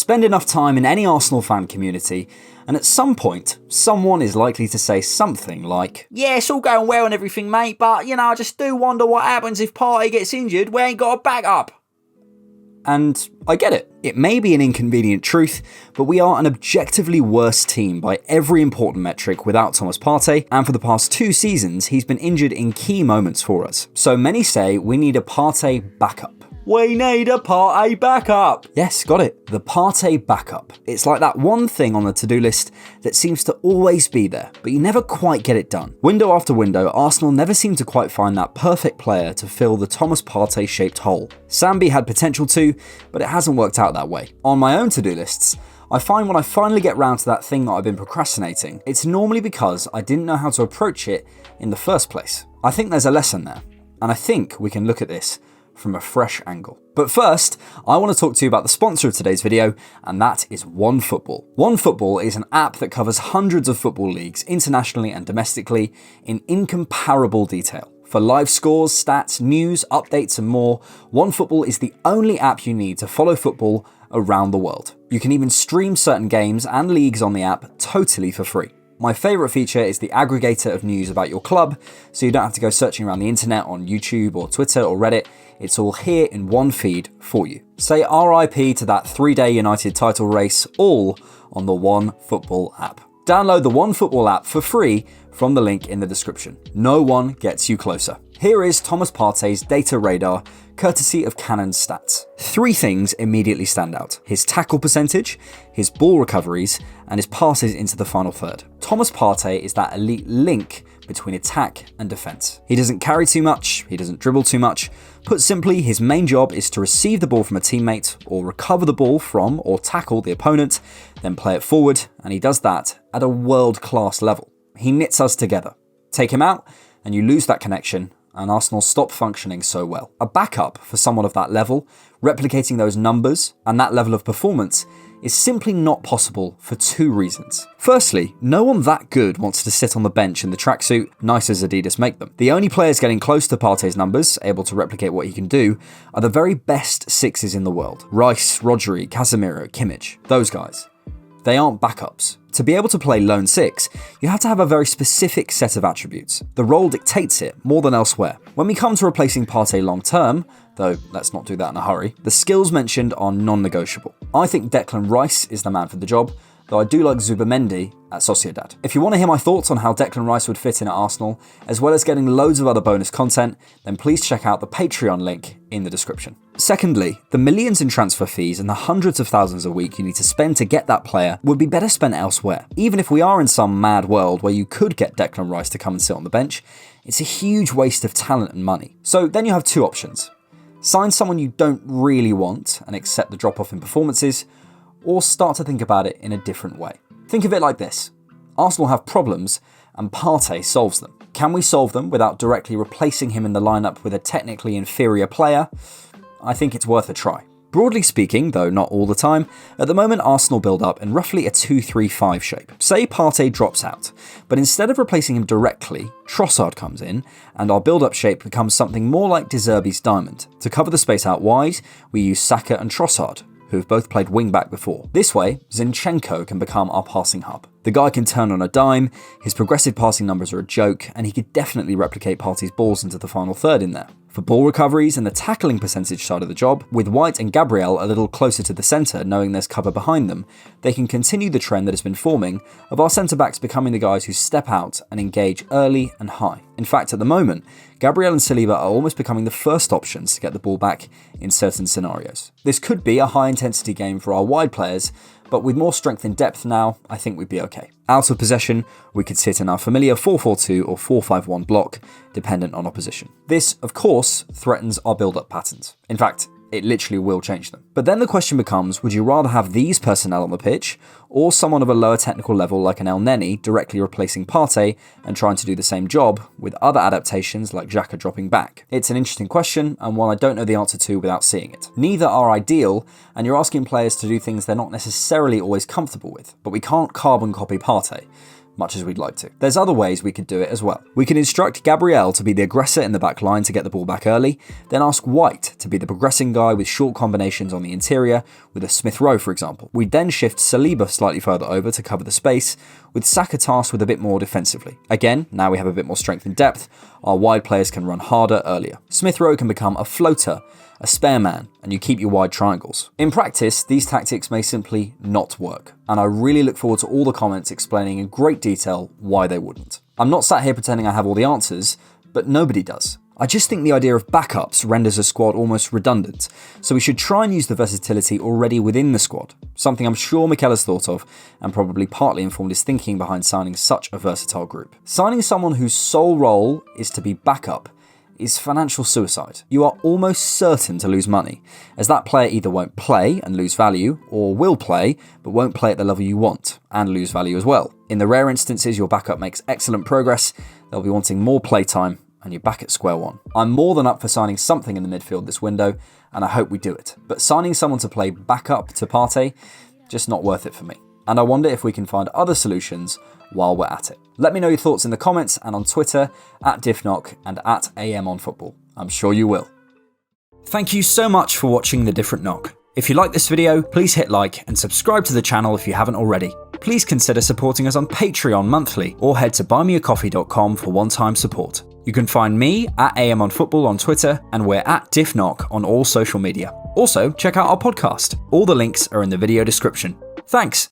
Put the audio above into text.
Spend enough time in any Arsenal fan community, and at some point, someone is likely to say something like, "Yeah, it's all going well and everything, mate, but, I just do wonder what happens if Partey gets injured. We ain't got a backup." And I get it. It may be an inconvenient truth, but we are an objectively worse team by every important metric without Thomas Partey, and for the past 2 seasons, he's been injured in key moments for us. So many say we need a Partey backup. We need a Partey backup! Yes, got it. The Partey backup. It's like that one thing on the to-do list that seems to always be there, but you never quite get it done. Window after window, Arsenal never seem to quite find that perfect player to fill the Thomas Partey-shaped hole. Sambi had potential too, but it hasn't worked out that way. On my own to-do lists, I find when I finally get round to that thing that I've been procrastinating, it's normally because I didn't know how to approach it in the first place. I think there's a lesson there, and I think we can look at this from a fresh angle. But first, I want to talk to you about the sponsor of today's video, and that is OneFootball. OneFootball is an app that covers hundreds of football leagues, internationally and domestically, in incomparable detail. For live scores, stats, news, updates and more, OneFootball is the only app you need to follow football around the world. You can even stream certain games and leagues on the app totally for free. My favourite feature is the aggregator of news about your club, so you don't have to go searching around the internet on YouTube or Twitter or Reddit. It's all here in one feed for you. Say RIP to that 3-day United title race, all on the OneFootball app. Download the OneFootball app for free from the link in the description. No one gets you closer. Here is Thomas Partey's data radar, courtesy of Cannon's stats. 3 things immediately stand out: his tackle percentage, his ball recoveries, and his passes into the final third. Thomas Partey is that elite link between attack and defence. He doesn't carry too much, he doesn't dribble too much. Put simply, his main job is to receive the ball from a teammate, or recover the ball from or tackle the opponent, then play it forward, and he does that at a world-class level. He knits us together. Take him out, and you lose that connection, and Arsenal stop functioning so well. A backup for someone of that level, replicating those numbers and that level of performance, is simply not possible for 2 reasons. Firstly, no one that good wants to sit on the bench in the tracksuit, nice as Adidas make them. The only players getting close to Partey's numbers, able to replicate what he can do, are the very best 6s in the world. Rice, Rodri, Casemiro, Kimmich, those guys. They aren't backups. To be able to play lone 6, you have to have a very specific set of attributes. The role dictates it more than elsewhere. When we come to replacing Partey long term, though let's not do that in a hurry, the skills mentioned are non-negotiable. I think Declan Rice is the man for the job, though I do like Zubimendi at Sociedad. If you want to hear my thoughts on how Declan Rice would fit in at Arsenal, as well as getting loads of other bonus content, then please check out the Patreon link in the description. Secondly, the millions in transfer fees and the hundreds of thousands a week you need to spend to get that player would be better spent elsewhere. Even if we are in some mad world where you could get Declan Rice to come and sit on the bench, it's a huge waste of talent and money. So then you have 2 options. Sign someone you don't really want and accept the drop-off in performances, or start to think about it in a different way. Think of it like this. Arsenal have problems, and Partey solves them. Can we solve them without directly replacing him in the lineup with a technically inferior player? I think it's worth a try. Broadly speaking, though not all the time, at the moment Arsenal build up in roughly a 2-3-5 shape. Say Partey drops out, but instead of replacing him directly, Trossard comes in, and our build-up shape becomes something more like De Zerbi's diamond. To cover the space out wide, we use Saka and Trossard, who have both played wing-back before. This way, Zinchenko can become our passing hub. The guy can turn on a dime, his progressive passing numbers are a joke, and he could definitely replicate Partey's balls into the final third in there. For ball recoveries and the tackling percentage side of the job, with White and Gabriel a little closer to the centre knowing there's cover behind them, they can continue the trend that has been forming of our centre-backs becoming the guys who step out and engage early and high. In fact, at the moment, Gabriel and Saliba are almost becoming the first options to get the ball back in certain scenarios. This could be a high-intensity game for our wide players, but with more strength and depth now, I think we'd be okay. Out of possession, we could sit in our familiar 4-4-2 or 4-5-1 block, dependent on opposition. This, of course, threatens our build-up patterns. In fact, it literally will change them. But then the question becomes, would you rather have these personnel on the pitch, or someone of a lower technical level like an El Neni directly replacing Partey and trying to do the same job, with other adaptations like Xhaka dropping back? It's an interesting question, and one I don't know the answer to without seeing it. Neither are ideal, and you're asking players to do things they're not necessarily always comfortable with. But we can't carbon copy Partey. much as we'd like to. There's other ways we could do it as well. We can instruct Gabriel to be the aggressor in the back line to get the ball back early, then ask White to be the progressing guy with short combinations on the interior, with a Smith Rowe for example. We'd then shift Saliba slightly further over to cover the space, with Saka tasked with a bit more defensively. Again, now we have a bit more strength and depth, our wide players can run harder earlier. Smith Rowe can become a floater, a spare man, and you keep your wide triangles. In practice, these tactics may simply not work, and I really look forward to all the comments explaining in great detail why they wouldn't. I'm not sat here pretending I have all the answers, but nobody does. I just think the idea of backups renders a squad almost redundant, so we should try and use the versatility already within the squad, something I'm sure Mikel has thought of and probably partly informed his thinking behind signing such a versatile group. Signing someone whose sole role is to be backup is financial suicide. You are almost certain to lose money, as that player either won't play and lose value, or will play but won't play at the level you want and lose value as well. In the rare instances your backup makes excellent progress, they'll be wanting more playtime and you're back at square one. I'm more than up for signing something in the midfield this window, and I hope we do it. But signing someone to play backup to Partey, just not worth it for me. And I wonder if we can find other solutions while we're at it. Let me know your thoughts in the comments and on Twitter @thedifferentknock and @OneFootball. I'm sure you will. Thank you so much for watching The Different Knock. If you like this video, please hit like and subscribe to the channel if you haven't already. Please consider supporting us on Patreon monthly or head to buymeacoffee.com for one-time support. You can find me @OneFootball on Twitter, and we're @diffknock on all social media. Also, check out our podcast. All the links are in the video description. Thanks.